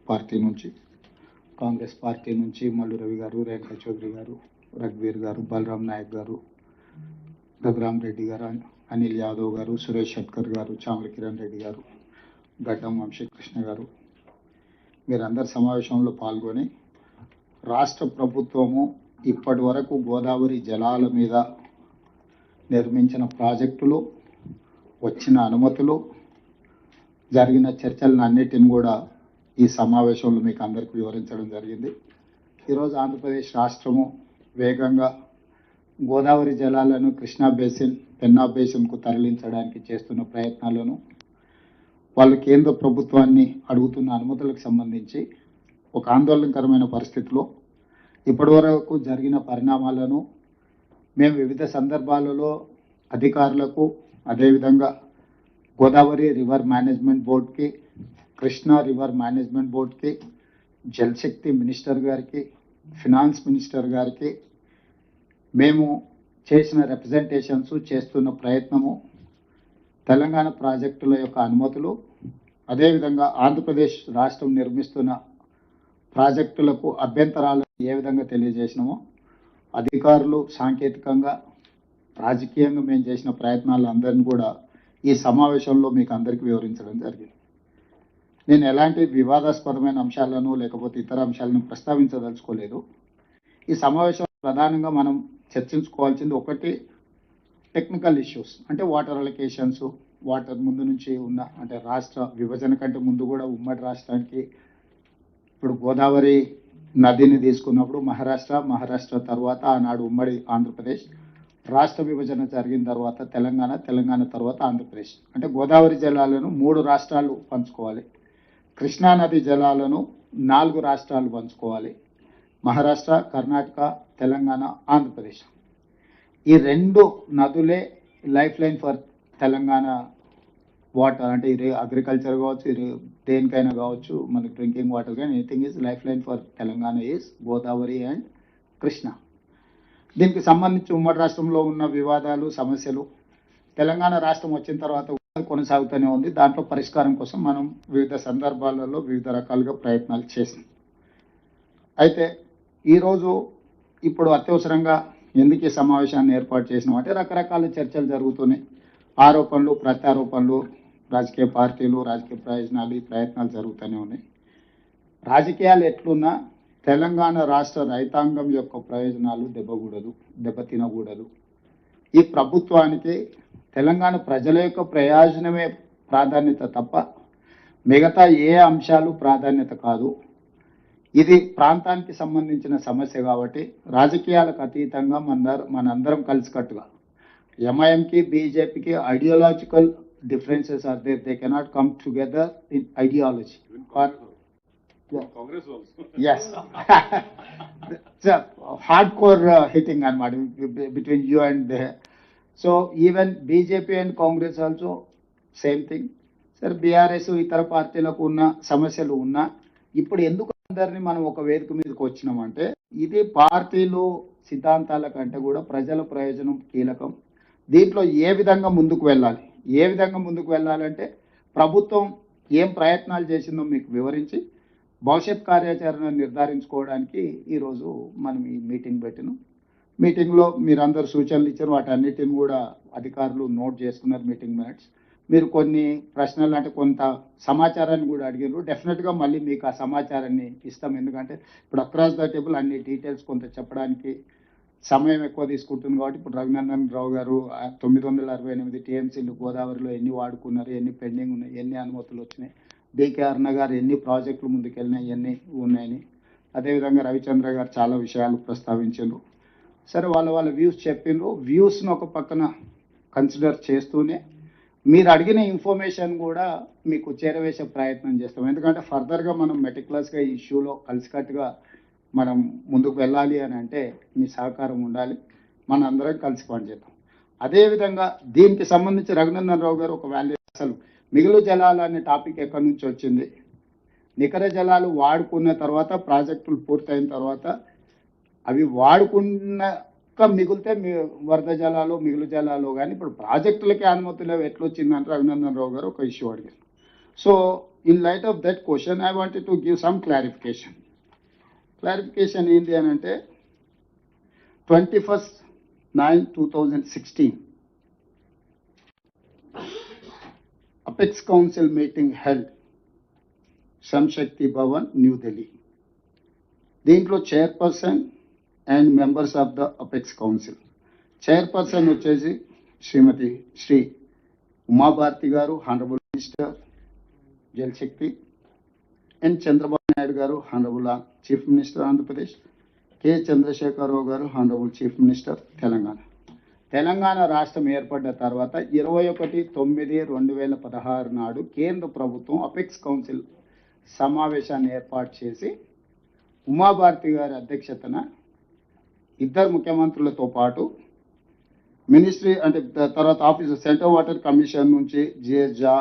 Party నుంచి, Congress party నుంచి మల్లు రవి గారు, రేణుకా చౌదరి గారు, రఘువీర్ గారు, బలరాం నాయక్ గారు, రఘురామ్ రెడ్డి గారు, అనిల్ యాదవ్ గారు, సురేష్ షట్కర్ గారు, చామల కిరణ్ రెడ్డి గారు, గడ్డం వంశీకృష్ణ గారు, మీరందరు సమావేశంలో పాల్గొని రాష్ట్ర ప్రభుత్వము ఇప్పటి వరకు గోదావరి జలాల మీద నిర్మించిన ప్రాజెక్టులు, వచ్చిన అనుమతులు, జరిగిన చర్చలను అన్నిటిని కూడా ఈ సమావేశంలో మీకు అందరికీ వివరించడం జరిగింది. ఈరోజు ఆంధ్రప్రదేశ్ రాష్ట్రము వేగంగా గోదావరి జలాలను కృష్ణా బేసిన్, పెన్నా బేసిన్కు తరలించడానికి చేస్తున్న ప్రయత్నాలను, వాళ్ళు కేంద్ర ప్రభుత్వాన్ని అడుగుతున్న అనుమతులకు సంబంధించి ఒక ఆందోళనకరమైన పరిస్థితిలో ఇప్పటివరకు జరిగిన పరిణామాలను మేము వివిధ సందర్భాలలో అధికారులకు, అదేవిధంగా గోదావరి రివర్ మేనేజ్మెంట్ బోర్డ్కి, కృష్ణా రివర్ మేనేజ్మెంట్ బోర్డ్కి, జలశక్తి మినిస్టర్ గారికి, ఫినాన్స్ మినిస్టర్ గారికి మేము చేసిన రిప్రజెంటేషన్స్, చేస్తున్న ప్రయత్నము, తెలంగాణ ప్రాజెక్టుల యొక్క అనుమతులు, అదేవిధంగా ఆంధ్రప్రదేశ్ రాష్ట్రం నిర్మిస్తున్న ప్రాజెక్టులకు అభ్యంతరాలు ఏ విధంగా తెలియజేసినామో అధికారులు సాంకేతికంగా, రాజకీయంగా మేము చేసిన ప్రయత్నాలు అందరినీ కూడా ఈ సమావేశంలో మీకు అందరికీ వివరించడం జరిగింది. నేను ఎలాంటి వివాదాస్పదమైన అంశాలను లేకపోతే ఇతర అంశాలను ప్రస్తావించదలుచుకోలేదు. ఈ సమావేశం ప్రధానంగా మనం చర్చించుకోవాల్సింది ఒకటి టెక్నికల్ ఇష్యూస్, అంటే వాటర్ అలొకేషన్స్, వాటర్ ముందు నుంచి ఉన్న అంటే రాష్ట్ర విభజన కంటే ముందు కూడా ఉమ్మడి రాష్ట్రానికి ఇప్పుడు గోదావరి నదిని తీసుకున్నప్పుడు మహారాష్ట్ర తర్వాత ఆనాడు ఉమ్మడి ఆంధ్రప్రదేశ్, రాష్ట్ర విభజన జరిగిన తర్వాత తెలంగాణ తర్వాత ఆంధ్రప్రదేశ్, అంటే గోదావరి జలాలను 3 రాష్ట్రాలు పంచుకోవాలి, కృష్ణా నది జలాలను 4 రాష్ట్రాలు పంచుకోవాలి, మహారాష్ట్ర, కర్ణాటక, తెలంగాణ, ఆంధ్రప్రదేశ్. ఈ 2 నదులే life line for Telangana water, అంటే ఇది అగ్రికల్చర్ కావచ్చు, ఇది దేనికైనా కావచ్చు, మనకి డ్రింకింగ్ వాటర్ కానీ anything is life line for Telangana is Godavari and Krishna. దీనికి సంబంధించి ఉమ్మడి రాష్ట్రంలో ఉన్న వివాదాలు, సమస్యలు తెలంగాణ రాష్ట్రం వచ్చిన తర్వాత కొనసాగుతూనే ఉంది. దాంట్లో పరిష్కారం కోసం మనం వివిధ సందర్భాలలో వివిధ రకాలుగా ప్రయత్నాలు చేసాం. అయితే ఈరోజు ఇప్పుడు అత్యవసరంగా ఎందుకు ఈ సమావేశాన్ని ఏర్పాటు చేసినాం అంటే రకరకాల చర్చలు జరుగుతున్నాయి, ఆరోపణలు, ప్రత్యారోపణలు, రాజకీయ పార్టీలు, రాజకీయ ప్రయోజనాలు, ఈ ప్రయత్నాలు జరుగుతూనే ఉన్నాయి. రాజకీయాలు ఎట్లున్నా తెలంగాణ రాష్ట్ర రైతాంగం యొక్క ప్రయోజనాలు దెబ్బతినకూడదు. ఈ ప్రభుత్వానికి తెలంగాణ ప్రజల యొక్క ప్రయోజనమే ప్రాధాన్యత తప్ప మిగతా ఏ అంశాలు ప్రాధాన్యత కాదు. ఇది ప్రాంతానికి సంబంధించిన సమస్య కాబట్టి రాజకీయాలకు అతీతంగా మనందరం కలిసికట్టుగా, ఎంఐఎంకి, బీజేపీకి ideological differences are there, they cannot come together in ideology. Congress also. Yes. It's a hardcore hitting between you and so even BJP and Congress also same thing. Sir, BRS ఇతర పార్టీలకు ఉన్న సమస్యలు ఉన్నా ఇప్పుడు ఎందుకు అందరినీ మనం ఒక వేదిక మీదకి వచ్చినామంటే ఇది పార్టీలు సిద్ధాంతాల కంటే కూడా ప్రజల ప్రయోజనం కీలకం. దీంట్లో ఏ విధంగా ముందుకు వెళ్ళాలంటే ప్రభుత్వం ఏం ప్రయత్నాలు చేసిందో మీకు వివరించి భవిష్యత్ కార్యాచరణ నిర్ధారించుకోవడానికి ఈరోజు మనం ఈ మీటింగ్ పెట్టినాం. మీటింగ్లో మీరందరూ సూచనలు ఇచ్చారు, వాటన్నిటిని కూడా అధికారులు నోట్ చేసుకున్నారు మీటింగ్ మినిట్స్. మీరు కొన్ని ప్రశ్నలు అంటే కొంత సమాచారాన్ని కూడా అడిగారు. డెఫినెట్గా మళ్ళీ మీకు ఆ సమాచారాన్ని ఇస్తాం, ఎందుకంటే ఇప్పుడు అక్రాస్ ద టేబుల్ అన్ని డీటెయిల్స్ కొంత చెప్పడానికి సమయం ఎక్కువ తీసుకుంటుంది కాబట్టి ఇప్పుడు రఘునందన్ రావు గారు 968 టీఎంసీలు గోదావరిలో ఎన్ని వాడుకున్నారు, ఎన్ని పెండింగ్ ఉన్నాయి, ఎన్ని అనుమతులు వచ్చినాయి, డికే అరుణ గారు ఎన్ని ప్రాజెక్టులు ముందుకెళ్ళినాయి, ఎన్ని ఉన్నాయని, అదేవిధంగా రవిచంద్ర గారు చాలా విషయాలు ప్రస్తావించారు. సరే, వాళ్ళ వ్యూస్ చెప్పిండ్రు. వ్యూస్ను ఒక పక్కన కన్సిడర్ చేస్తూనే మీరు అడిగిన ఇన్ఫర్మేషన్ కూడా మీకు చేరవేసే ప్రయత్నం చేస్తాం. ఎందుకంటే ఫర్దర్గా మనం మెటిక్యులస్గా ఈ ఇష్యూలో కలిసికట్టుగా మనం ముందుకు వెళ్ళాలి అని అంటే మీ సహకారం ఉండాలి, మన అందరం కలిసి పనిచేద్దాం. అదేవిధంగా దీనికి సంబంధించి రఘునందన్ రావు గారు ఒక వాల్యూ, అసలు మిగులు జలాలు అనే టాపిక్ ఎక్కడి నుంచి వచ్చింది, నికర జలాలు వాడుకున్న తర్వాత ప్రాజెక్టులు పూర్తయిన తర్వాత అవి వాడుకున్నాక మిగిలితే వరద జలాలు, మిగులు జలాలు కానీ ఇప్పుడు ప్రాజెక్టులకి అనుమతులు ఎట్లొచ్చిందంటే రఘునందన్ రావు గారు ఒక ఇష్యూ అడిగారు. So in light of that question, I wanted to give some clarification. Clarification ఏంటి అని అంటే 21/9/2016 Apex Council meeting held Shamshakti Bhavan, New Delhi. దీంట్లో chairperson and members of the apex council. Chairperson వచ్చేసి శ్రీమతి శ్రీ ఉమాభారతి గారు, honourable minister Jal Shakti, N Chandrababu Naidu గారు, honourable chief minister Andhra Pradesh, K Chandrashekar Rao గారు, honourable chief minister Telangana. Telangana రాష్ట్రం ఏర్పడ్డ తర్వాత 21/9/2016 నాడు కేంద్ర ప్రభుత్వం అపెక్స్ కౌన్సిల్ సమావేశాన్ని ఏర్పాటు చేసి ఉమాభారతి గారి అధ్యక్షతన ఇద్దరు ముఖ్యమంత్రులతో పాటు మినిస్ట్రీ అంటే తర్వాత ఆఫీసర్ సెంట్రల్ వాటర్ కమిషన్ నుంచి జిఎస్జా,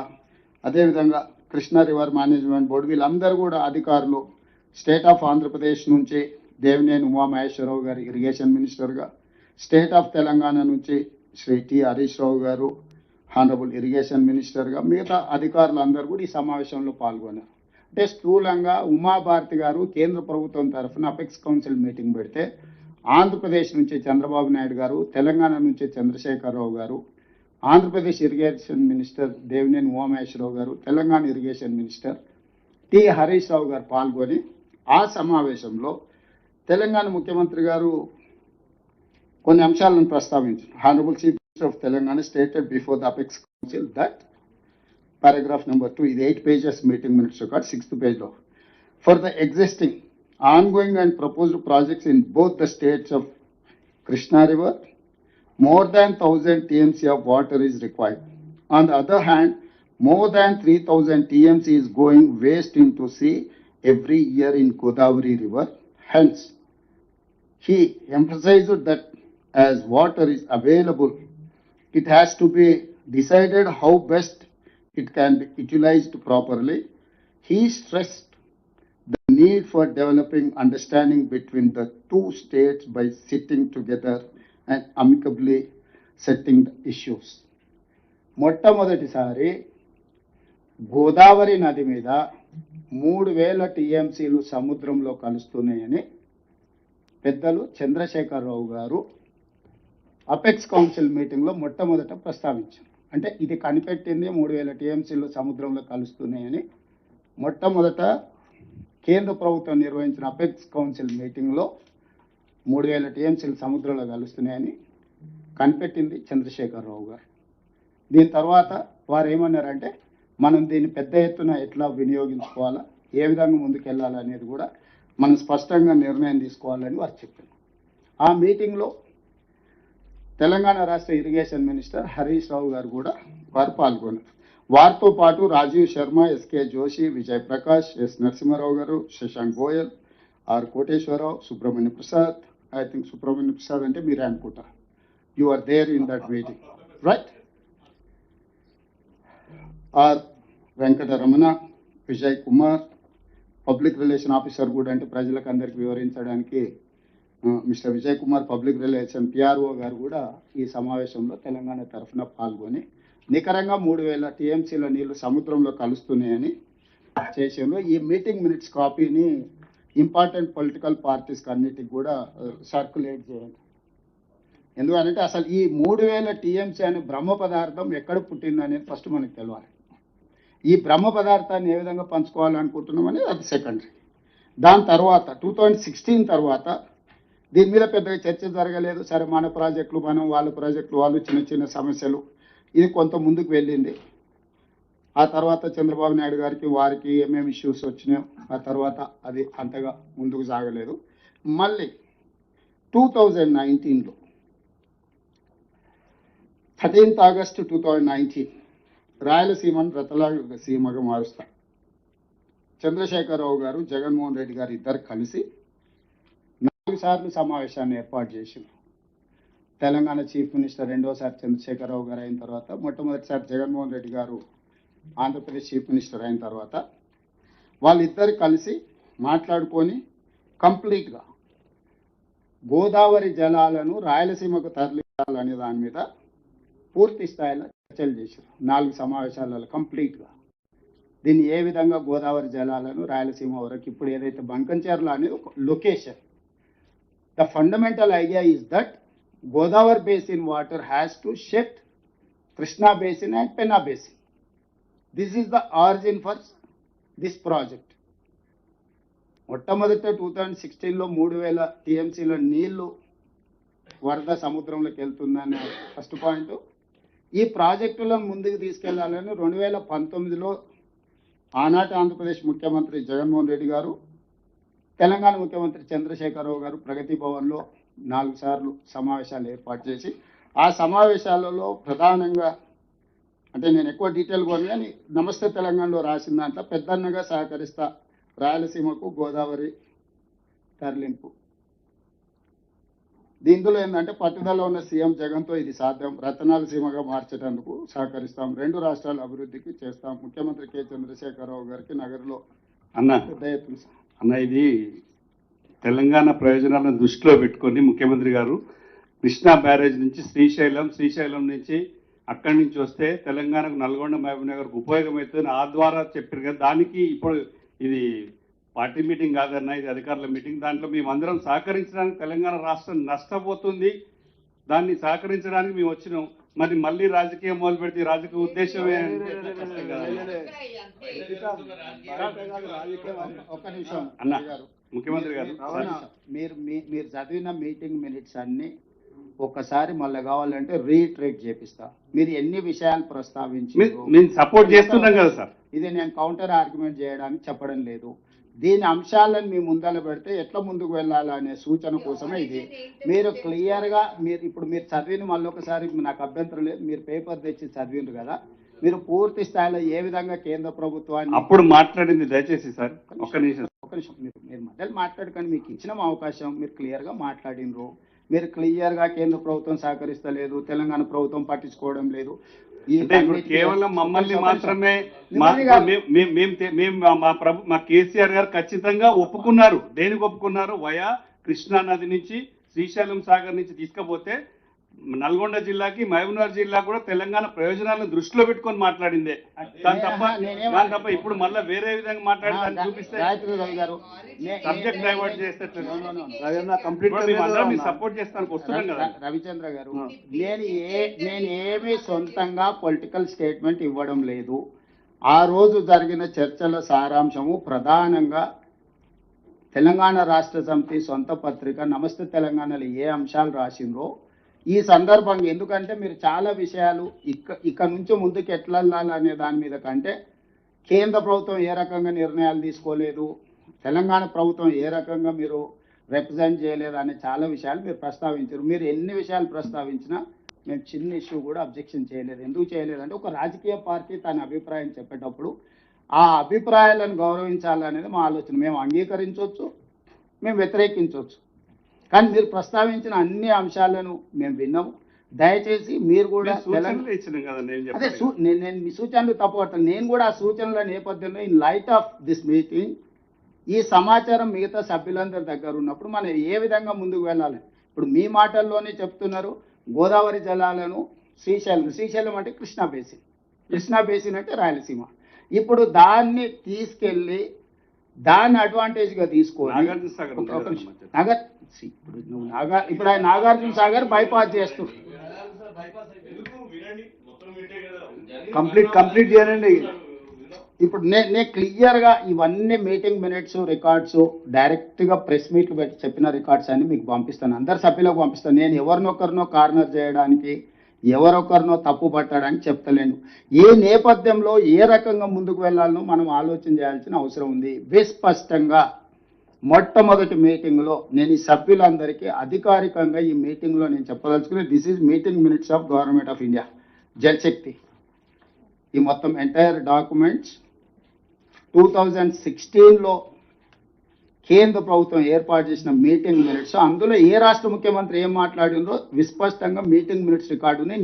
అదేవిధంగా కృష్ణా రివర్ మేనేజ్మెంట్ బోర్డు, వీళ్ళందరూ కూడా అధికారులు, స్టేట్ ఆఫ్ ఆంధ్రప్రదేశ్ నుంచి దేవినేని ఉమామహేశ్వరరావు గారు ఇరిగేషన్ మినిస్టర్గా, స్టేట్ ఆఫ్ తెలంగాణ నుంచి శ్రీ టి హరీష్ రావు గారు హానరబుల్ ఇరిగేషన్ మినిస్టర్గా, మిగతా అధికారులందరూ కూడా ఈ సమావేశంలో పాల్గొన్నారు. అంటే స్థూలంగా ఉమాభారతి గారు కేంద్ర ప్రభుత్వం తరఫున అపెక్స్ కౌన్సిల్ మీటింగ్ పెడితే ఆంధ్రప్రదేశ్ నుంచి చంద్రబాబు నాయుడు గారు, తెలంగాణ నుంచి చంద్రశేఖరరావు గారు, ఆంధ్రప్రదేశ్ ఇరిగేషన్ మినిస్టర్ దేవినేని ఉమామహేశ్వరరావు గారు, Telangana irrigation minister T Harish Rao గారు పాల్గొని ఆ సమావేశంలో తెలంగాణ ముఖ్యమంత్రి గారు కొన్ని అంశాలను ప్రస్తావించారు. Honourable chief minister of Telangana stated before the apex council that paragraph number 2, ఇది 8 pages meeting minutes record, 6th page లో, for the existing ongoing and proposed projects in both the states of Krishna River, more than 1000 TMC of water is required. On the other hand, more than 3000 TMC is going waste into sea every year in Godavari River. Hence, he emphasized that as water is available, it has to be decided how best it can be utilized properly. He stressed the need for developing understanding between the two states by sitting together and amicably setting the issues. మొట్టమొదటిసారి గోదావరి నది మీద 3000 టీఎంసీలు సముద్రంలో కలుస్తున్నాయని పెద్దలు చంద్రశేఖరరావు గారు apex council మీటింగ్లో మొట్టమొదట ప్రస్తావించారు. అంటే ఇది కనిపెట్టింది 3000 టీఎంసీలు సముద్రంలో కలుస్తున్నాయని మొట్టమొదట కేంద్ర ప్రభుత్వం నిర్వహించిన అపెక్స్ కౌన్సిల్ మీటింగ్లో 3000 టీఎంసీలు సముద్రంలో కలుస్తున్నాయని కనిపెట్టింది చంద్రశేఖరరావు గారు. దీని తర్వాత వారు ఏమన్నారంటే మనం దీన్ని పెద్ద ఎత్తున ఎట్లా వినియోగించుకోవాలా, ఏ విధంగా ముందుకెళ్ళాలనేది కూడా మనం స్పష్టంగా నిర్ణయం తీసుకోవాలని వారు చెప్పారు. ఆ మీటింగ్లో తెలంగాణ రాష్ట్ర ఇరిగేషన్ మినిస్టర్ హరీష్ రావు గారు కూడా వారు పాల్గొన్నారు. వారితో పాటు రాజీవ్ శర్మ, ఎస్కే జోషి, విజయ్ ప్రకాష్, ఎస్ నరసింహారావు గారు, శశాంక్ గోయల్, ఆర్ కోటేశ్వరరావు, సుబ్రహ్మణ్య ప్రసాద్, ఐ థింక్ సుబ్రహ్మణ్య ప్రసాద్ అంటే మీరే అనుకుంటా, you are there in that meeting, right? R Venkataramana, Vijay Kumar, public relation officer కూడా, అంటే ప్రజలకు అందరికి వివరించడానికి mister Vijay Kumar public relation PRO garu కూడా ఈ సమావేశంలో తెలంగాణ తరఫున పాల్గొని నికరంగా 3000 టీఎంసీల నీళ్లు సముద్రంలో కలుస్తున్నాయని చేసారు. ఈ మీటింగ్ మినిట్స్ కాపీని ఇంపార్టెంట్ పొలిటికల్ పార్టీస్కి అన్నిటికి కూడా సర్క్యులేట్ చేయండి. ఎందుకంటే అసలు ఈ 3000 టీఎంసీ అనే బ్రహ్మ పదార్థం ఎక్కడ పుట్టిందనేది ఫస్ట్ మనకు తెలియాలి. ఈ బ్రహ్మ పదార్థాన్ని ఏ విధంగా పంచుకోవాలనుకుంటున్నాం అనేది అది సెకండరీ. దాని తర్వాత 2016 తర్వాత దీని మీద పెద్దగా చర్చ జరగలేదు. సరే, మన ప్రాజెక్టులు మనం, వాళ్ళ ప్రాజెక్టులు వాళ్ళు, చిన్న చిన్న సమస్యలు, ఇది కొంత ముందుకు వెళ్ళింది. ఆ తర్వాత చంద్రబాబు నాయుడు గారికి వారికి ఏమేమి ఇష్యూస్ వచ్చినాయో ఆ తర్వాత అది అంతగా ముందుకు సాగలేదు. మళ్ళీ 2019లో 13th August 2019 రాయలసీమను రతలాసీమగా మారుస్తా చంద్రశేఖరరావు గారు, జగన్మోహన్ రెడ్డి గారు ఇద్దరు కలిసి 4 సార్లు సమావేశాన్ని ఏర్పాటు చేసింది. తెలంగాణ చీఫ్ మినిస్టర్ రెండోసారి చంద్రశేఖరరావు గారు అయిన తర్వాత, మొట్టమొదటిసారి జగన్మోహన్ రెడ్డి గారు ఆంధ్రప్రదేశ్ చీఫ్ మినిస్టర్ అయిన తర్వాత వాళ్ళిద్దరు కలిసి మాట్లాడుకొని కంప్లీట్గా గోదావరి జలాలను రాయలసీమకు తరలించాలనే దాని మీద పూర్తి స్థాయిలో చర్చలు చేశారు. 4 సమావేశాలలో కంప్లీట్గా దీన్ని ఏ విధంగా గోదావరి జలాలను రాయలసీమ వరకు ఇప్పుడు ఏదైతే బంకంచెర్ల అనేది ఒక location. The fundamental idea is that Godavari basin water has to shift Krishna basin and Penna basin. This is the origin for this project. మొట్టమొదట 2016లో 3000 టీఎంసీల నీళ్లు వరద సముద్రంలోకి వెళ్తుందనే ఫస్ట్ పాయింట్. ఈ ప్రాజెక్టులను ముందుకు తీసుకెళ్లాలని 2019లో ఆనాటి ఆంధ్రప్రదేశ్ ముఖ్యమంత్రి జగన్మోహన్ రెడ్డి గారు, తెలంగాణ ముఖ్యమంత్రి చంద్రశేఖరరావు గారు ప్రగతి భవన్లో 4 సార్లు సమావేశాలు ఏర్పాటు చేసి, ఆ సమావేశాలలో ప్రధానంగా అంటే నేను ఎక్కువ డీటెయిల్ కొను కానీ నమస్తే తెలంగాణలో రాసిన దాంట్లో పెద్దన్నగా సహకరిస్తా రాయలసీమకు గోదావరి తరలింపు. దీంట్లో ఏంటంటే పట్టుదల ఉన్న సీఎం జగన్తో ఇది సాధ్యం, రతనాల సీమగా మార్చేటందుకు సహకరిస్తాం, 2 రాష్ట్రాల అభివృద్ధికి చేస్తాం. ముఖ్యమంత్రి కె చంద్రశేఖరరావు గారికి నగరంలో అన్న ఇది తెలంగాణ ప్రయోజనాలను దృష్టిలో పెట్టుకొని ముఖ్యమంత్రి గారు కృష్ణా బ్యారేజ్ నుంచి శ్రీశైలం నుంచి అక్కడి నుంచి వస్తే తెలంగాణకు నల్గొండ మహబూబ్నగర్కు ఉపయోగమవుతుంది ఆ ద్వారా చెప్పారు కదా. దానికి ఇప్పుడు ఇది పార్టీ మీటింగ్ కాదన్నా, ఇది అధికారుల మీటింగ్. దాంట్లో మేమందరం సహకరించడానికి తెలంగాణ రాష్ట్రం నష్టపోతుంది, దాన్ని సహకరించడానికి మేము వచ్చినాం. మరి మళ్ళీ రాజకీయం మొదలు పెడితే రాజకీయ ఉద్దేశమే అన్న. ముఖ్యమంత్రి గారు మీరు చదివిన మీటింగ్ మినిట్స్ అన్ని ఒక్కసారి మళ్ళీ కావాలంటే రీట్రేట్ చేపిస్తా. మీరు ఎన్ని విషయాలు ప్రస్తావించి మేము సపోర్ట్ చేస్తున్నాం కదా సార్. ఇది నేను కౌంటర్ ఆర్గ్యుమెంట్ చేయడానికి చెప్పడం లేదు. దీని అంశాలను మీ ముందర పెడితే ఎట్లా ముందుకు వెళ్ళాలనే సూచన కోసమే ఇది. మీరు క్లియర్గా మీరు చదివిన మళ్ళీ ఒకసారి నాకు అభ్యంతరం లేదు, మీరు పేపర్ తెచ్చి చదివిండ్రు కదా, మీరు పూర్తి స్థాయిలో ఏ విధంగా కేంద్ర ప్రభుత్వాన్ని అప్పుడు మాట్లాడింది దయచేసి సార్ ఒక్క నిమిషం మీరు మధ్యలో మాట్లాడకండి. మీకు ఇచ్చిన అవకాశం, మీరు క్లియర్గా మాట్లాడినరు. మీరు క్లియర్గా కేంద్ర ప్రభుత్వం సహకరిస్తలేదు, తెలంగాణ ప్రభుత్వం పట్టించుకోవడం లేదు. కేవలం మమ్మల్ని మాత్రమే మా కేసీఆర్ గారు ఖచ్చితంగా ఒప్పుకున్నారు. దేనికి ఒప్పుకున్నారు? వయా కృష్ణా నది నుంచి శ్రీశైలం సాగర్ నుంచి తీసుకపోతే నల్గొండ జిల్లాకి మహబూబ్నగర్ జిల్లా కూడా తెలంగాణ ప్రయోజనాలను దృష్టిలో పెట్టుకొని మాట్లాడిందే. దాని తప్ప ఇప్పుడు మళ్ళీ వేరే విధంగా మాట్లాడి చూపిస్తే సబ్జెక్ట్ డైవర్ట్ చేస్తే సపోర్ట్ చేస్తానికి వస్తున్నాం కదా. రవిచంద్ర గారు, నేను ఏమీ సొంతంగా పొలిటికల్ స్టేట్మెంట్ ఇవ్వడం లేదు. ఆ రోజు జరిగిన చర్చల సారాంశము ప్రధానంగా తెలంగాణ రాష్ట్ర సమితి సొంత పత్రిక నమస్తే తెలంగాణలో ఏ అంశాలు రాసిండ్రో ఈ సందర్భంగా, ఎందుకంటే మీరు చాలా విషయాలు ఇక్కడ నుంచి ముందుకు ఎట్లా వెళ్ళాలనే దాని మీద కంటే కేంద్ర ప్రభుత్వం ఏ రకంగా నిర్ణయాలు తీసుకోలేదు, తెలంగాణ ప్రభుత్వం ఏ రకంగా మీరు రిప్రజెంట్ చేయలేదు అనే చాలా విషయాలు మీరు ప్రస్తావించారు. మీరు ఎన్ని విషయాలు ప్రస్తావించినా మేము చిన్న ఇష్యూ కూడా అబ్జెక్షన్ చేయలేదు. ఎందుకు చేయలేదంటే ఒక రాజకీయ పార్టీ తన అభిప్రాయం చెప్పేటప్పుడు ఆ అభిప్రాయాలను గౌరవించాలనేది మా ఆలోచన. మేము అంగీకరించవచ్చు, మేము వ్యతిరేకించవచ్చు, కానీ మీరు ప్రస్తావించిన అన్ని అంశాలను మేము విన్నాము. దయచేసి మీరు కూడా అదే నేను మీ సూచనలు తప్పుపడతాను. నేను కూడా ఆ సూచనల నేపథ్యంలో in light of this meeting ఈ సమాచారం మిగతా సభ్యులందరి దగ్గర ఉన్నప్పుడు మనం ఏ విధంగా ముందుకు వెళ్ళాలి. ఇప్పుడు మీ మాటల్లోనే చెప్తున్నారు గోదావరి జలాలను శ్రీశైలం అంటే కృష్ణా బేసిన్ అంటే రాయలసీమ. ఇప్పుడు దాన్ని తీసుకెళ్ళి దాన్ని అడ్వాంటేజ్గా తీసుకొని ఇప్పుడు ఆయన నాగార్జున సాగర్ బైపాస్ చేస్తూ కంప్లీట్ చేయండి. ఇప్పుడు నేను క్లియర్గా ఇవన్నీ మీటింగ్ మినిట్స్ రికార్డ్స్ డైరెక్ట్గా ప్రెస్ మీట్లు పెట్టి చెప్పిన రికార్డ్స్ అన్ని మీకు పంపిస్తాను, అందరు సభ్యులకు పంపిస్తాను. నేను ఎవరినొకరినో కార్నర్ చేయడానికి, ఎవరొకరినో తప్పు పట్టడానికి చెప్తలేను. ఏ నేపథ్యంలో ఏ రకంగా ముందుకు వెళ్ళాలనో మనం ఆలోచన చేయాల్సిన అవసరం ఉంది. విస్పష్టంగా మొట్టమొదటి మీటింగ్లో నేను ఈ సభ్యులందరికీ అధికారికంగా ఈ మీటింగ్లో నేను చెప్పదలుచుకుని this is meeting minutes of government of India Jal Shakti. ఈ మొత్తం ఎంటైర్ డాక్యుమెంట్స్ 2016లో కేంద్ర ప్రభుత్వం ఏర్పాటు చేసిన మీటింగ్ మినిట్స్, అందులో ఏ రాష్ట్ర ముఖ్యమంత్రి ఏం మాట్లాడిందో విస్పష్టంగా మీటింగ్ మినిట్స్ రికార్డుని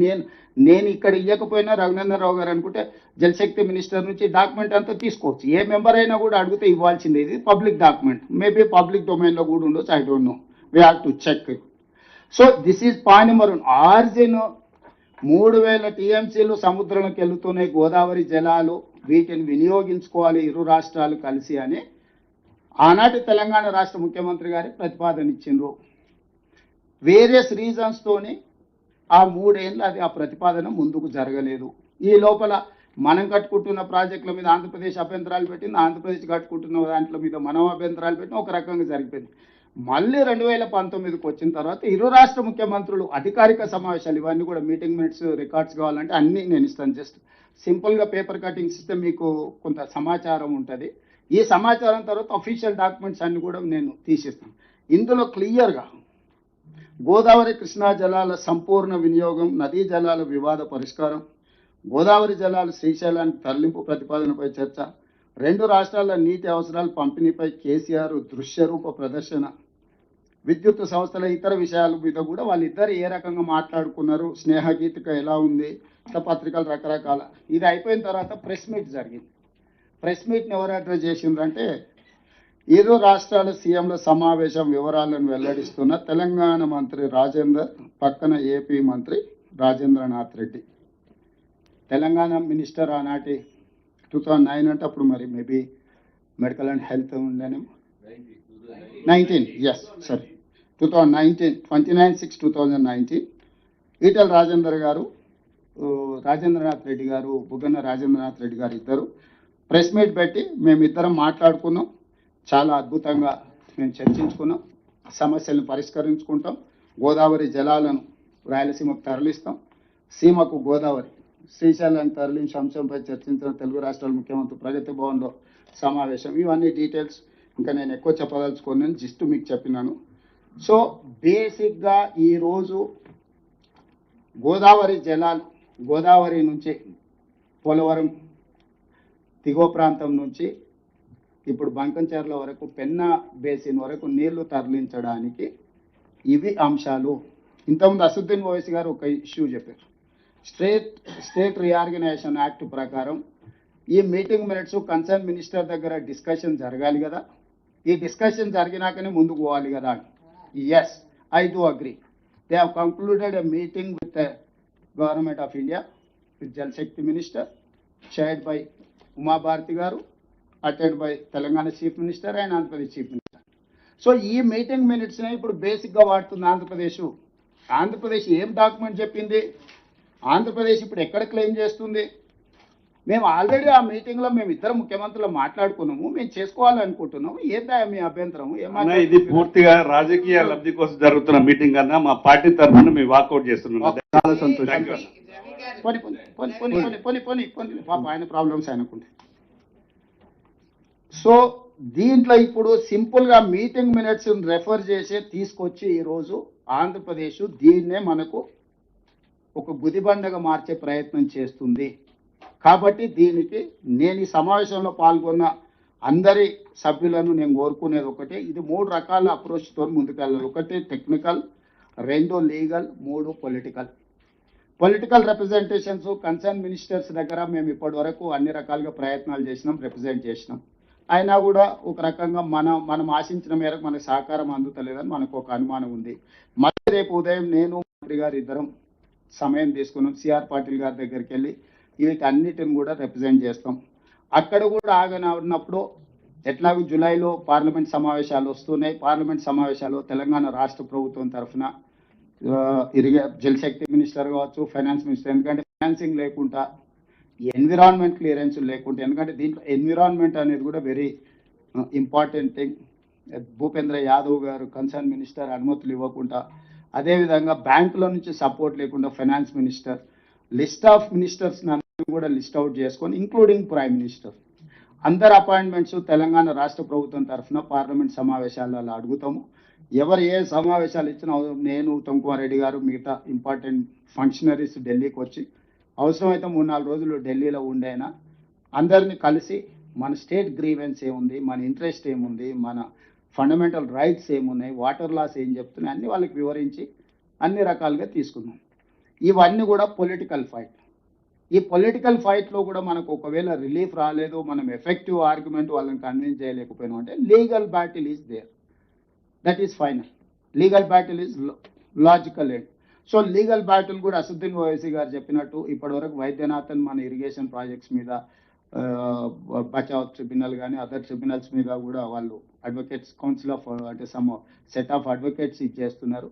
నేను ఇక్కడ ఇవ్వకపోయినా రఘునందనరావు గారు అనుకుంటే జలశక్తి మినిస్టర్ నుంచి డాక్యుమెంట్ అంతా తీసుకోవచ్చు. ఏ మెంబర్ అయినా కూడా అడిగితే ఇవ్వాల్సిందే. ఇది పబ్లిక్ డాక్యుమెంట్, మేబీ పబ్లిక్ డొమైన్లో కూడా ఉండొచ్చు, I don't know, we have to check. So this is point number 1. Origin 3000 టీఎంసీలు సముద్రంలోకి వెళ్తున్నాయి గోదావరి జలాలు వీటిని వినియోగించుకోవాలి ఇరు రాష్ట్రాలు కలిసి అని ఆనాటి తెలంగాణ రాష్ట్ర ముఖ్యమంత్రి గారి ప్రతిపాదన ఇచ్చిండ్రు. వేరియస్ రీజన్స్ తోని ఆ 3 ఏళ్ళు అది ఆ ప్రతిపాదన ముందుకు జరగలేదు. ఈ లోపల మనం కట్టుకుంటున్న ప్రాజెక్టుల మీద ఆంధ్రప్రదేశ్ అభ్యంతరాలు పెట్టింది, ఆంధ్రప్రదేశ్ కట్టుకుంటున్న దాంట్లో మీద మనం అభ్యంతరాలు పెట్టిన ఒక రకంగా జరిగిపోయింది. మళ్ళీ 2019కి వచ్చిన తర్వాత ఇరు రాష్ట్ర ముఖ్యమంత్రులు అధికారిక సమావేశాలు, ఇవన్నీ కూడా మీటింగ్ మినిట్స్ రికార్డ్స్ కావాలంటే అన్నీ నేను ఇస్తాను. జస్ట్ సింపుల్గా పేపర్ కటింగ్స్ ఇస్తే మీకు కొంత సమాచారం ఉంటుంది. ఈ సమాచారం తర్వాత అఫీషియల్ డాక్యుమెంట్స్ అన్ని కూడా నేను తీసిస్తాను. ఇందులో క్లియర్గా గోదావరి కృష్ణా జలాల సంపూర్ణ వినియోగం, నదీ జలాల వివాద పరిష్కారం, గోదావరి జలాలు శ్రీశైలానికి తరలింపు ప్రతిపాదనపై చర్చ, 2 రాష్ట్రాల నీటి అవసరాల పంపిణీపై కేసీఆర్ దృశ్య రూప ప్రదర్శన, విద్యుత్ సంస్థల ఇతర విషయాల మీద కూడా వాళ్ళిద్దరు ఏ రకంగా మాట్లాడుకున్నారు, స్నేహగీతిక ఎలా ఉంది, ఇట్లా పత్రికలు రకరకాల. ఇది అయిపోయిన తర్వాత ప్రెస్ మీట్ జరిగింది. ప్రెస్ మీట్ని ఎవరు అడ్రస్ చేసిండ్రంటే ఇరు రాష్ట్రాల సీఎంల సమావేశం వివరాలను వెల్లడిస్తున్న తెలంగాణ మంత్రి రాజేందర్, పక్కన ఏపీ మంత్రి రాజేంద్రనాథ్ రెడ్డి. తెలంగాణ మినిస్టర్ ఆనాటి 2009 అంటే అప్పుడు మరి మేబీ మెడికల్ అండ్ హెల్త్ ఉండేనేమో 19 ఎస్ సారీ 2019 29/6/2019 ఈటెల రాజేందర్ గారు, రాజేంద్రనాథ్ రెడ్డి గారు, బుగ్గన రాజేంద్రనాథ్ రెడ్డి గారు ఇద్దరు ప్రెస్ మీట్ పెట్టి మేమిద్దరం మాట్లాడుకున్నాం. చాలా అద్భుతంగా మేము చర్చించుకున్నాం, సమస్యలను పరిష్కరించుకుంటాం, గోదావరి జలాలను రాయలసీమకు తరలిస్తాం, సీమకు గోదావరి శ్రీశైలాన్ని తరలించే అంశంపై చర్చించిన తెలుగు రాష్ట్రాల ముఖ్యమంత్రి ప్రగతి భవన్లో సమావేశం. ఇవన్నీ డీటెయిల్స్ ఇంకా నేను ఎక్కువ చెప్పదలుచుకోను, జస్ట్ మీకు చెప్పినాను. సో బేసిక్గా ఈరోజు గోదావరి జలాలు, గోదావరి నుంచి పోలవరం దిగువ ప్రాంతం నుంచి ఇప్పుడు బంకంచెర్ల వరకు, పెన్నా బేసిన్ వరకు నీళ్లు తరలించడానికి ఇవి అంశాలు. ఇంతకుముందు అసదుద్దీన్ ఓవైసీ గారు ఒక ఇష్యూ చెప్పారు. స్టేట్ రీఆర్గనైజేషన్ యాక్ట్ ప్రకారం ఈ మీటింగ్ మినిట్స్ కన్సర్న్ మినిస్టర్ దగ్గర డిస్కషన్ జరగాలి కదా, ఈ డిస్కషన్ జరిగినాకనే ముందుకు పోవాలి కదా. Yes, I do agree. They have concluded a meeting with the government of India, with Jal Shakti minister, chaired by Uma Bharati గారు, attend by Telangana chief minister and Andhra Pradesh chief minister. So ఈ మీటింగ్ మినిట్స్నే ఇప్పుడు బేసిక్గా వాడుతుంది ఆంధ్రప్రదేశ్. ఆంధ్రప్రదేశ్ ఏం డాక్యుమెంట్ చెప్పింది, ఆంధ్రప్రదేశ్ ఇప్పుడు ఎక్కడ క్లెయిమ్ చేస్తుంది? మేము ఆల్రెడీ ఆ మీటింగ్లో మేము ఇద్దరు ముఖ్యమంత్రులు మాట్లాడుకున్నాము, మేము చేసుకోవాలనుకుంటున్నాము, ఏందా మీ అభ్యంతరం? ఇది పూర్తిగా రాజకీయ లబ్ధి కోసం జరుగుతున్న మీటింగ్ కన్నా మా పార్టీ తరఫున మేము వాకౌట్ చేస్తున్నాం. చాలా సంతోషం. పాప ఆయన ప్రాబ్లమ్స్ ఆయనకుంటే. సో దీంట్లో ఇప్పుడు సింపుల్గా మీటింగ్ మినిట్స్ రెఫర్ చేసి తీసుకొచ్చి ఈరోజు ఆంధ్రప్రదేశ్ దీన్నే మనకు ఒక గుదిబండగా మార్చే ప్రయత్నం చేస్తుంది. కాబట్టి దీనికి నేను ఈ సమావేశంలో పాల్గొన్న అందరి సభ్యులను నేను కోరుకునేది ఒకటే, ఇది 3 రకాల అప్రోచ్తో ముందుకెళ్ళాలి. ఒకటి technical, 2 legal, 3 political. Political representations concern ministers దగ్గర మేము ఇప్పటి వరకు అన్ని రకాలుగా ప్రయత్నాలు చేసినాం, రిప్రజెంట్ చేసినాం. అయినా కూడా ఒక రకంగా మనం ఆశించిన మేరకు మనకు సహకారం అందుతలేదని మనకు ఒక అనుమానం ఉంది. మళ్ళీ రేపు ఉదయం నేను మంత్రి గారు ఇద్దరం సమయం తీసుకున్నాం, సిఆర్ పాటిల్ గారి దగ్గరికి వెళ్ళి వీటన్నిటిని కూడా రిప్రజెంట్ చేస్తాం. అక్కడ కూడా ఆగనప్పుడు ఎట్లాగో జూలైలో పార్లమెంట్ సమావేశాలు వస్తున్నాయి. పార్లమెంట్ సమావేశాలు తెలంగాణ రాష్ట్ర ప్రభుత్వం తరఫున జలశక్తి మినిస్టర్ కావచ్చు, ఫైనాన్స్ మినిస్టర్, ఎందుకంటే ఫైనాన్సింగ్ లేకుండా, ఎన్విరాన్మెంట్ క్లియరెన్స్ లేకుండా, ఎందుకంటే దీంట్లో ఎన్విరాన్మెంట్ అనేది కూడా very important thing. Bhupendra Yadav గారు కన్సర్న్ మినిస్టర్ అనుమతులు ఇవ్వకుండా, అదేవిధంగా బ్యాంకుల నుంచి సపోర్ట్ లేకుండా finance minister, list of ministers కూడా లిస్ట్ అవుట్ చేసుకొని ఇంక్లూడింగ్ ప్రైమ్ మినిస్టర్, అందరు అపాయింట్మెంట్స్ తెలంగాణ రాష్ట్ర ప్రభుత్వం తరఫున పార్లమెంట్ సమావేశాలలో అడుగుతాము. ఎవరు ఏ సమావేశాలు ఇచ్చినా నేను, ఉత్తమ్ కుమార్ రెడ్డి గారు, మిగతా ఇంపార్టెంట్ ఫంక్షనరీస్ ఢిల్లీకి వచ్చి అవసరమైతే 3-4 రోజులు ఢిల్లీలో ఉండైనా అందరినీ కలిసి మన స్టేట్ గ్రీవెన్స్ ఏముంది, మన ఇంట్రెస్ట్ ఏముంది, మన ఫండమెంటల్ రైట్స్ ఏమున్నాయి, వాటర్ లాస్ ఏం చెప్తున్నాయి అన్ని వాళ్ళకి వివరించి అన్ని రకాలుగా తీసుకున్నాం. ఇవన్నీ కూడా పొలిటికల్ ఫైట్. ఈ పొలిటికల్ ఫైట్లో కూడా మనకు ఒకవేళ రిలీఫ్ రాలేదు, మనం ఎఫెక్టివ్ ఆర్గ్యుమెంట్ వాళ్ళని కన్విన్స్ చేయలేకపోయినాం అంటే legal battle is there, that is final. Legal battle is logical end. So legal battle కూడా అసదుద్దీన్ ఓవైసీ గారు చెప్పినట్టు ఇప్పటివరకు వైద్యనాథన్ మన ఇరిగేషన్ ప్రాజెక్ట్స్ మీద బచావ్ ట్రిబ్యునల్ కానీ అదర్ ట్రిబ్యునల్స్ మీద కూడా వాళ్ళు అడ్వకేట్స్ కౌన్సిల్ ఆఫ్ అంటే సమ్ సెట్ ఆఫ్ అడ్వకేట్స్ ఇచ్చేస్తున్నారు.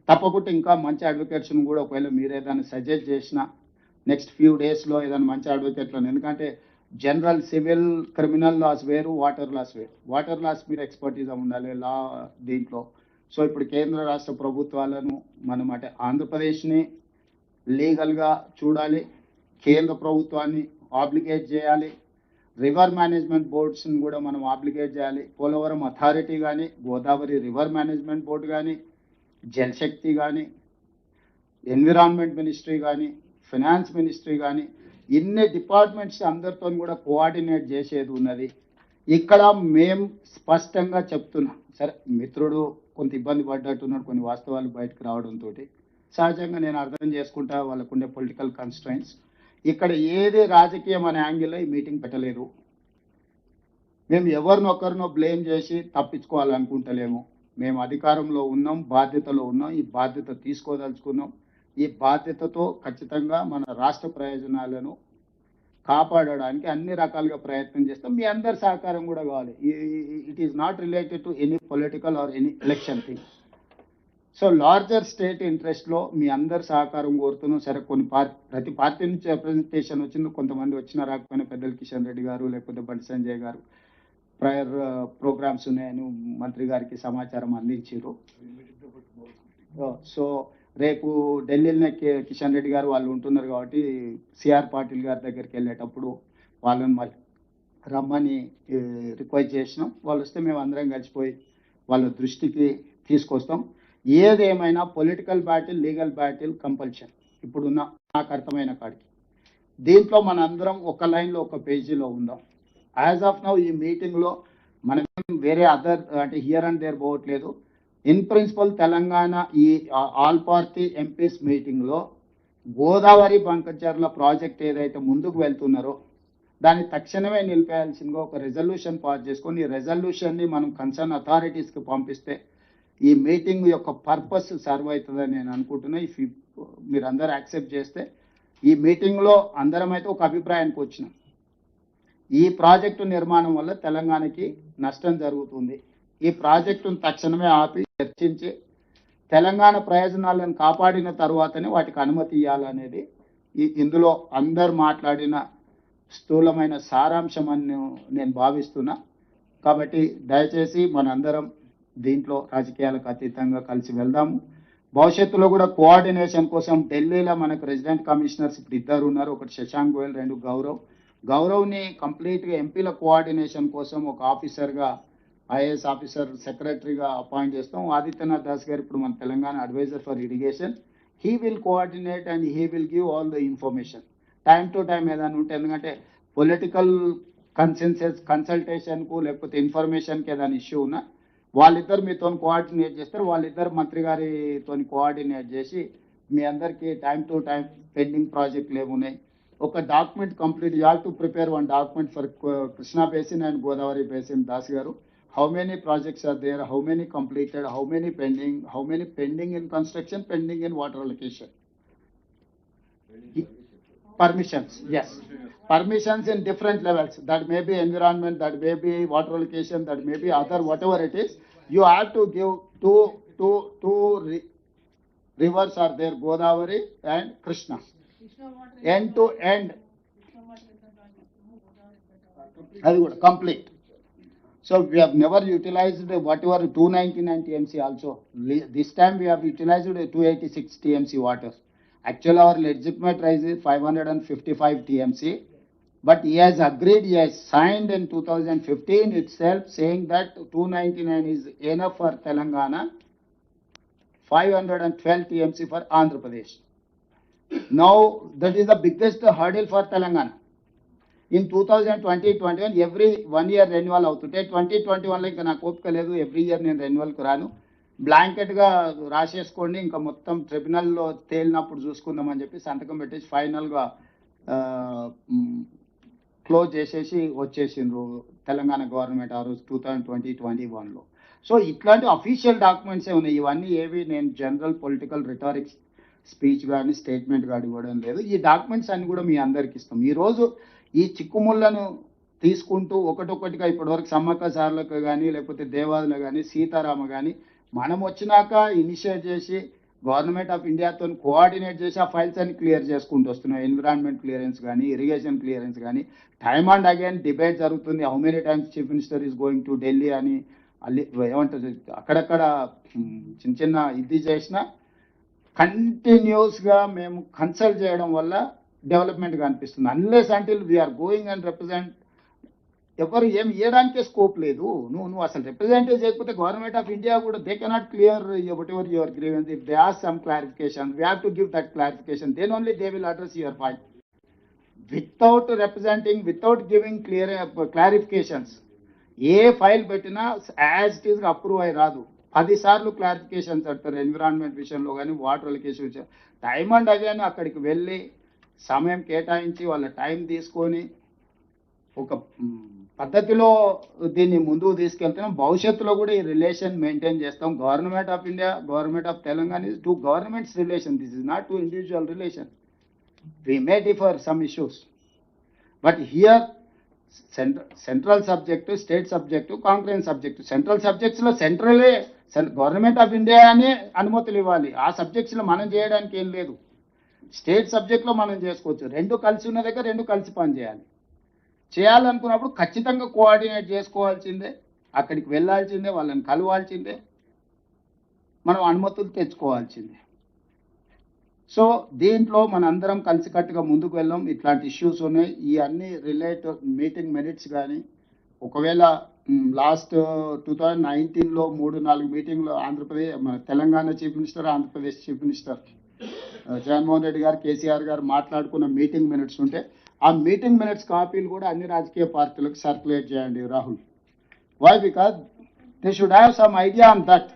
తప్పకుండా ఇంకా మంచి అడ్వకేట్స్ని కూడా ఒకవేళ మీరు ఏదైనా సజెస్ట్ చేసినా నెక్స్ట్ ఫ్యూ డేస్లో ఏదైనా మంచి అడ్వకేట్లను, ఎందుకంటే జనరల్ సివిల్ క్రిమినల్ లాస్ వేరు, వాటర్ లాస్ వేరు. వాటర్ లాస్ మీరు ఎక్స్పర్టీజ్ ఉండాలి లా దీంట్లో. సో ఇప్పుడు కేంద్ర రాష్ట్ర ప్రభుత్వాలను మనం అంటే ఆంధ్రప్రదేశ్ని లీగల్గా చూడాలి, కేంద్ర ప్రభుత్వాన్ని ఆబ్లిగేట్ చేయాలి, రివర్ మేనేజ్మెంట్ బోర్డ్స్ని కూడా మనం ఆబ్లిగేట్ చేయాలి. పోలవరం అథారిటీ కానీ, గోదావరి రివర్ మేనేజ్మెంట్ బోర్డు కానీ, జలశక్తి కానీ, ఎన్విరాన్మెంట్ మినిస్ట్రీ కానీ, ఫినాన్స్ మినిస్ట్రీ కానీ, ఇన్ని డిపార్ట్మెంట్స్ అందరితో కూడా కోఆర్డినేట్ చేసేది ఉన్నది. ఇక్కడ మేము స్పష్టంగా చెప్తున్నాం, సరే మిత్రుడు కొంత ఇబ్బంది పడ్డట్టున్నాడు కొన్ని వాస్తవాలు బయటకు రావడంతో, సహజంగా నేను అర్థం చేసుకుంటా వాళ్ళకుండే పొలిటికల్ కన్స్ట్రైంట్స్. ఇక్కడ ఏది రాజకీయం అనే యాంగిల్లో ఈ మీటింగ్ పెట్టలేదు. మేము ఎవరినొకరినో బ్లేమ్ చేసి తప్పించుకోవాలనుకుంటలేము. మేము అధికారంలో ఉన్నాం, బాధ్యతలో ఉన్నాం, ఈ బాధ్యత తీసుకోదలుచుకున్నాం. ఈ బాధ్యతతో ఖచ్చితంగా మన రాష్ట్ర ప్రయోజనాలను కాపాడడానికి అన్ని రకాలుగా ప్రయత్నం చేస్తాం. మీ అందరి సహకారం కూడా కావాలి. It is not related to any political or any election thing. So larger state ఇంట్రెస్ట్లో మీ అందరి సహకారం కోరుతున్నాం. సరే కొన్ని ప్రతి పార్టీ నుంచి రిప్రజెంటేషన్ వచ్చింది, కొంతమంది వచ్చినా రాకపోయినా పెద్దలు కిషన్ రెడ్డి గారు లేకపోతే బండి సంజయ్ గారు ప్రయర్ ప్రోగ్రామ్స్ ఉన్నాయని మంత్రి గారికి సమాచారం అందించారు. సో రేపు ఢిల్లీలోనే కిషన్ రెడ్డి గారు వాళ్ళు ఉంటున్నారు కాబట్టి సిఆర్ పాటిల్ గారి దగ్గరికి వెళ్ళేటప్పుడు వాళ్ళని మళ్ళీ రమ్మని రిక్వెస్ట్ చేసినాం. వాళ్ళు వస్తే మేము అందరం కలిసిపోయి వాళ్ళ దృష్టికి తీసుకొస్తాం. ఏదేమైనా political battle, legal battle compulsion ఇప్పుడున్న నాకు అర్థమైన కాడికి. దీంట్లో మన అందరం ఒక లైన్లో ఒక పేజీలో ఉందాం. యాజ్ ఆఫ్ నౌ ఈ మీటింగ్లో మనం వేరే అదర్ అంటే హియర్ అండ్ దేర్ పోవట్లేదు. ఇన్ ప్రిన్సిపల్ తెలంగాణ ఈ ఆల్ పార్టీ ఎంపీస్ మీటింగ్లో గోదావరి బంకచర్ల ప్రాజెక్ట్ ఏదైతే ముందుకు వెళ్తున్నారో దాన్ని తక్షణమే నిలిపేయాల్సిందిగా ఒక రెజల్యూషన్ పాస్ చేసుకొని, ఈ రెజల్యూషన్ని మనం కన్సర్న్ అథారిటీస్కి పంపిస్తే ఈ మీటింగ్ యొక్క పర్పస్ సర్వ్ అవుతుందని నేను అనుకుంటున్నా. ఇఫ్ మీరు అందరూ యాక్సెప్ట్ చేస్తే ఈ మీటింగ్లో అందరం అయితే ఒక అభిప్రాయానికి వచ్చినాం, ఈ ప్రాజెక్టు నిర్మాణం వల్ల తెలంగాణకి నష్టం జరుగుతుంది, ఈ ప్రాజెక్టును తక్షణమే ఆపి చర్చించి తెలంగాణ ప్రయోజనాలను కాపాడిన తర్వాతనే వాటికి అనుమతి ఇవ్వాలనేది ఇందులో అందరు మాట్లాడిన స్థూలమైన సారాంశం అని నేను భావిస్తున్నా. కాబట్టి దయచేసి మనందరం దీంట్లో రాజకీయాలకు అతీతంగా కలిసి వెళ్దాము. భవిష్యత్తులో కూడా కోఆర్డినేషన్ కోసం ఢిల్లీలో మనకు రెసిడెంట్ కమిషనర్స్ ఇప్పుడు ఇద్దరు ఉన్నారు, ఒకటి శశాంక్ గోయల్, రెండు గౌరవ్ని కంప్లీట్గా ఎంపీల కోఆర్డినేషన్ కోసం ఒక ఆఫీసర్గా ఐఏఎస్ ఆఫీసర్ సెక్రటరీగా అపాయింట్ చేస్తాం. ఆదిత్యనాథ్ దాస్ గారు ఇప్పుడు మన Telangana adviser for irrigation. He will coordinate and he will give all the information time to time ఏదైనా ఉంటే, ఎందుకంటే పొలిటికల్ కన్సల్టేషన్కు లేకపోతే ఇన్ఫర్మేషన్కి ఏదైనా ఇష్యూ ఉన్నా వాళ్ళిద్దరు మీతో కోఆర్డినేట్ చేస్తారు. వాళ్ళిద్దరు మంత్రి గారితో కోఆర్డినేట్ చేసి మీ అందరికీ టైం టు టైం పెండింగ్ ప్రాజెక్టులు ఏమున్నాయి ఒక document complete. You have to prepare one document for Krishna basin and Godavari basin. Das గారు, how many projects are there, how many completed, how many pending in construction, pending in water allocation, permissions, yes, permissions in different levels. That may be environment, that may be water allocation, that may be other, whatever it is. You have to give two rivers are there, Godavari and Krishna, end to end. That is complete. So we have never utilized whatever 299 TMC also. This time we have utilized 286 TMC water. Actually our legitimate rise is 555 TMC. But he has agreed, he has signed in 2015 itself saying that 299 is enough for Telangana, 512 TMC for Andhra Pradesh. Now that is the biggest hurdle for Telangana. In 2020-21 every 1 year renewal అవుతుంటే 2021లో ఇంకా నాకు ఓపిక లేదు, every year నేను రెన్యువల్కి రాను, బ్లాంకెట్గా రాసేసుకోండి, ఇంకా మొత్తం ట్రిబ్యునల్లో తేలినప్పుడు చూసుకుందామని చెప్పి సంతకం పెట్టేసి ఫైనల్గా క్లోజ్ చేసేసి వచ్చేసిండ్రు తెలంగాణ గవర్నమెంట్ ఆ రోజు 2020-21లో. సో ఇట్లాంటి అఫీషియల్ డాక్యుమెంట్సే ఉన్నాయి. ఇవన్నీ ఏవి నేను జనరల్ పొలిటికల్ రిటారిక్స్ స్పీచ్ కానీ స్టేట్మెంట్ కానీ ఇవ్వడం లేదు. ఈ డాక్యుమెంట్స్ అన్ని కూడా మీ అందరికి ఇస్తాం. ఈరోజు ఈ చిక్కుముళ్ళను తీసుకుంటూ ఒకటొక్కటిగా ఇప్పటివరకు సమ్మక్క సార్లకు కానీ లేకపోతే దేవాదులు కానీ సీతారామ కానీ మనం వచ్చినాక ఇనిషియేట్ చేసి గవర్నమెంట్ ఆఫ్ ఇండియాతో కోఆర్డినేట్ చేసి ఆ ఫైల్స్ అన్ని క్లియర్ చేసుకుంటూ వస్తున్నాం. ఎన్విరాన్మెంట్ క్లియరెన్స్ కానీ ఇరిగేషన్ క్లియరెన్స్ కానీ టైమ్ అండ్ అగైన్ డిబేట్ జరుగుతుంది. How many times chief minister is going to Delhi అని అల్లి ఏమంటారు అక్కడక్కడ చిన్న చిన్న ఇది చేసిన కంటిన్యూస్గా మేము కన్సల్ట్ చేయడం వల్ల డెవలప్మెంట్ కనిపిస్తుంది. Unless until we are going and represent ఎవరు ఏం ఇవ్వడానికే స్కోప్ లేదు. నువ్వు అసలు రిప్రజెంటే చేయకపోతే గవర్నమెంట్ ఆఫ్ ఇండియా కూడా they cannot clear whatever your grievance. If they are some clarification we have to give that clarification, then only they will address your point. Without representing, without giving clarifications ఏ file పెట్టినా as it ఈస్గా approve అయి రాదు. 10 సార్లు clarifications అంటారు environment విషయంలో కానీ water allocation విషయం. టైమ్ అండ్ అగైన్ అక్కడికి వెళ్ళి సమయం కేటాయించి వాళ్ళ టైం తీసుకొని ఒక పద్ధతిలో దీన్ని ముందుకు తీసుకెళ్తున్నాం. భవిష్యత్తులో కూడా ఈ రిలేషన్ మెయింటైన్ చేస్తాం. Government of India, government of Telangana is two governments relation. This is not two individual relation. We may differ some issues, but here central subject, state subject, concurrent subject. Central subjects లో సెంట్రలే government of India అనే అనుమతులు ఇవ్వాలి. ఆ subjects లో మనం చేయడానికి ఏం లేదు. స్టేట్ సబ్జెక్ట్ లో మనం చేసుకోవచ్చు. రెండు కలిసి ఉన్న దగ్గర రెండు కలిసి పని చేయాలి. చేయాలనుకున్నప్పుడు ఖచ్చితంగా కోఆర్డినేట్ చేసుకోవాల్సిందే, అక్కడికి వెళ్ళాల్సిందే, వాళ్ళని కలవాల్సిందే, మనం అనుమతులు తెచ్చుకోవాల్సిందే. సో దీంట్లో మనందరం కలిసికట్టుగా ముందుకు వెళ్ళాం. ఇట్లాంటి ఇష్యూస్ ఉన్నాయి. ఈ అన్ని రిలేటెడ్ మీటింగ్ మినిట్స్ కానీ ఒకవేళ లాస్ట్ 2019లో 3-4 మీటింగ్లో ఆంధ్రప్రదేశ్ మన Telangana chief minister, Andhra Pradesh chief minister Jaganmohan Reddy గారు, కేసీఆర్ గారు మాట్లాడుకున్న మీటింగ్ మినిట్స్ ఉంటే ఆ మీటింగ్ మినిట్స్ కాపీలు కూడా అన్ని రాజకీయ పార్టీలకు సర్క్యులేట్ చేయండి Rahul. Why? Because they should have some idea on that.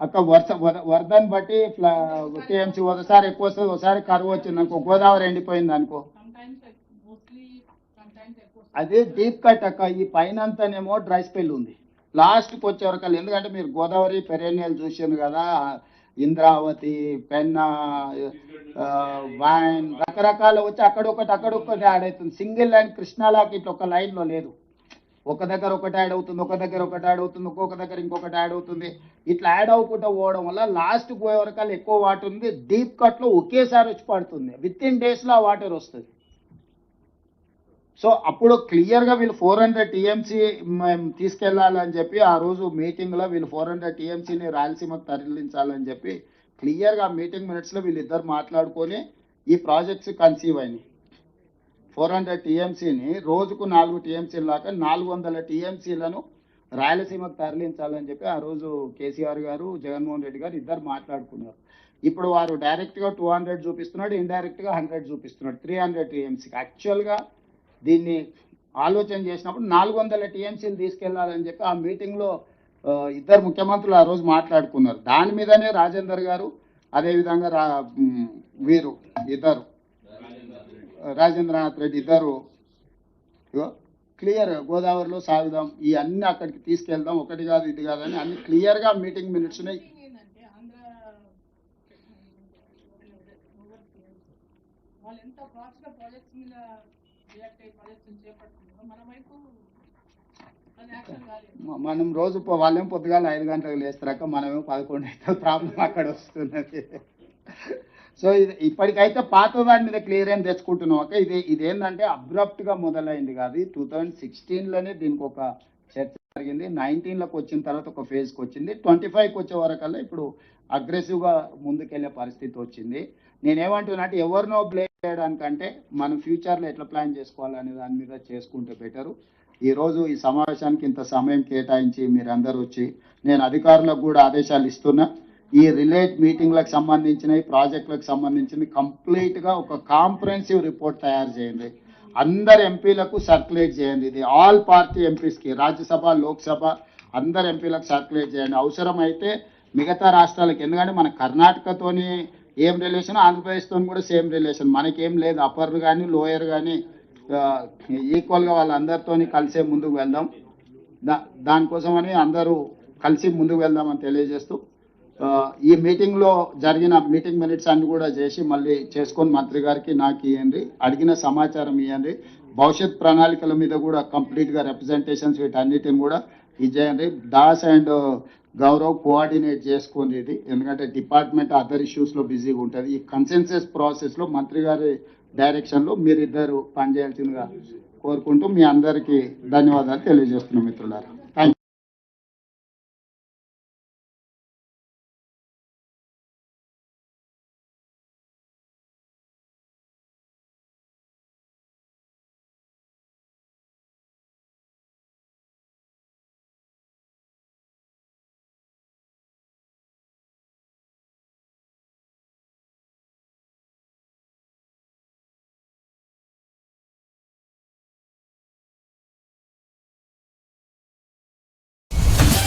అక్క వరదని బట్టి టీఎంసీ ఒకసారి ఎక్కువ వస్తుంది, ఒకసారి కరువు వచ్చింది అనుకో, గోదావరి ఎండిపోయింది అనుకో, అదే డీప్ కట్ అక్క. ఈ పైన అంతానేమో డ్రై స్పెల్ ఉంది, లాస్ట్కి వచ్చే వరకు. ఎందుకంటే మీరు గోదావరి పెరేనియల్ చూసారు కదా, ఇంద్రావతి, పెన్నా, వైన్ రకరకాలు వచ్చి అక్కడొకటి యాడ్ అవుతుంది. సింగిల్ లైన్ కృష్ణాలాకి ఇట్లా ఒక లైన్లో లేదు. ఒక దగ్గర ఒకటి యాడ్ అవుతుంది, ఒక దగ్గర ఒకటి యాడ్ అవుతుంది, ఒక్కొక్క దగ్గర ఇంకొకటి యాడ్ అవుతుంది. ఇట్లా యాడ్ అవ్వకుండా పోవడం వల్ల లాస్ట్ పోయే వరకాలు ఎక్కువ వాటర్ ఉంది. డీప్ కట్లో ఒకేసారి వచ్చి పడుతుంది. విత్ ఇన్ డేస్లో ఆ వాటర్ వస్తుంది. సో అప్పుడు క్లియర్గా వీళ్ళు 400 టీఎంసీ మేము తీసుకెళ్లాలని చెప్పి ఆ రోజు మీటింగ్లో వీళ్ళు 400 టీఎంసీని రాయలసీమకు తరలించాలని చెప్పి క్లియర్గా మీటింగ్ మినిట్స్లో వీళ్ళిద్దరు మాట్లాడుకొని ఈ ప్రాజెక్ట్స్ కన్సీవ్ అయినాయి. 400 టీఎంసీని రోజుకు 4 టీఎంసీల దాకా 400 టీఎంసీలను రాయలసీమకు తరలించాలని చెప్పి ఆ రోజు కేసీఆర్ గారు, జగన్మోహన్ రెడ్డి గారు ఇద్దరు మాట్లాడుకున్నారు. ఇప్పుడు వారు డైరెక్ట్గా 200 చూపిస్తున్నాడు, ఇండైరెక్ట్గా 100 చూపిస్తున్నాడు, 300 టీఎంసీకి. యాక్చువల్గా దీన్ని ఆలోచన చేసినప్పుడు 400 టీఎంసీలు తీసుకెళ్లాలని చెప్పి ఆ మీటింగ్లో ఇద్దరు ముఖ్యమంత్రులు ఆ రోజు మాట్లాడుకున్నారు. దాని మీదనే రాజేందర్ గారు, అదేవిధంగా వీరు ఇద్దరు రాజేంద్రనాథ్ రెడ్డి ఇద్దరు క్లియర్ గోదావరిలో సాగుదాం, ఈ అన్ని అక్కడికి తీసుకెళ్దాం, ఒకటి కాదు ఇది కాదని అన్ని క్లియర్గా మీటింగ్ మినిట్స్ ఉన్నాయి. మనం రోజు వాళ్ళేమో పొద్దుగాల 5 గంటలకు లేస్తారక, మనమేమో 11 అయితే ప్రాబ్లం అక్కడ వస్తున్నది. సో ఇది ఇప్పటికైతే పాత దాని మీద క్లియర్ ఏం తెచ్చుకుంటున్నాం అక్క. ఇదేంటంటే అబ్రప్ట్గా మొదలైంది కాదు. 2016లోనే దీనికి ఒక చర్చ జరిగింది. 19లోకి వచ్చిన తర్వాత ఒక ఫేజ్కి వచ్చింది. 25కి వచ్చే వరకల్లా ఇప్పుడు అగ్రెసివ్గా ముందుకెళ్లే పరిస్థితి వచ్చింది. నేనేమంటున్నా అంటే ఎవరినో బ్లేమ్ చేయడానికంటే మనం ఫ్యూచర్లో ఎట్లా ప్లాన్ చేసుకోవాలనే దాని మీద చేసుకుంటే బెటరు. ఈరోజు ఈ సమావేశానికి ఇంత సమయం కేటాయించి మీరందరూ వచ్చి, నేను అధికారులకు కూడా ఆదేశాలు ఇస్తున్నా, ఈ రిలేట్ మీటింగ్లకు సంబంధించిన ఈ ప్రాజెక్టులకు సంబంధించింది కంప్లీట్గా ఒక కాంప్రహెన్సివ్ రిపోర్ట్ తయారు చేయండి. అందరు ఎంపీలకు సర్క్యులేట్ చేయండి. ఇది ఆల్ పార్టీ ఎంపీస్కి, రాజ్యసభ, లోక్సభ అందరు ఎంపీలకు సర్క్యులేట్ చేయండి. అవసరమైతే మిగతా రాష్ట్రాలకు, ఎందుకంటే మన కర్ణాటకతోని ఏం రిలేషన్, ఆంధ్రప్రదేశ్తో కూడా సేమ్ రిలేషన్, మనకేం లేదు. అప్పర్ కానీ లోయర్ కానీ ఈక్వల్గా వాళ్ళందరితో కలిసే ముందుకు వెళ్దాం. దానికోసమని అందరూ కలిసి ముందుకు వెళ్దామని తెలియజేస్తూ ఈ మీటింగ్లో జరిగిన మీటింగ్ మినిట్స్ అన్ని కూడా చేసి మళ్ళీ చేసుకొని మంత్రి గారికి నాకు ఇవ్వండి, అడిగిన సమాచారం ఇవ్వండి, భవిష్యత్ ప్రణాళికల మీద కూడా కంప్లీట్గా రిప్రజెంటేషన్స్ వీటన్నిటిని కూడా ఇచ్చేయండి. దాస్ అండ్ గౌరవ్ కోఆర్డినేట్ చేసుకోండి ఇది, ఎందుకంటే డిపార్ట్మెంట్ అదర్ ఇష్యూస్లో బిజీగా ఉంటుంది. ఈ కన్సెన్సస్ ప్రాసెస్లో మంత్రి గారి డైరెక్షన్లో మీరిద్దరు పనిచేయాల్సిందిగా కోరుకుంటూ మీ అందరికీ ధన్యవాదాలు తెలియజేస్తున్నాం మిత్రులారా.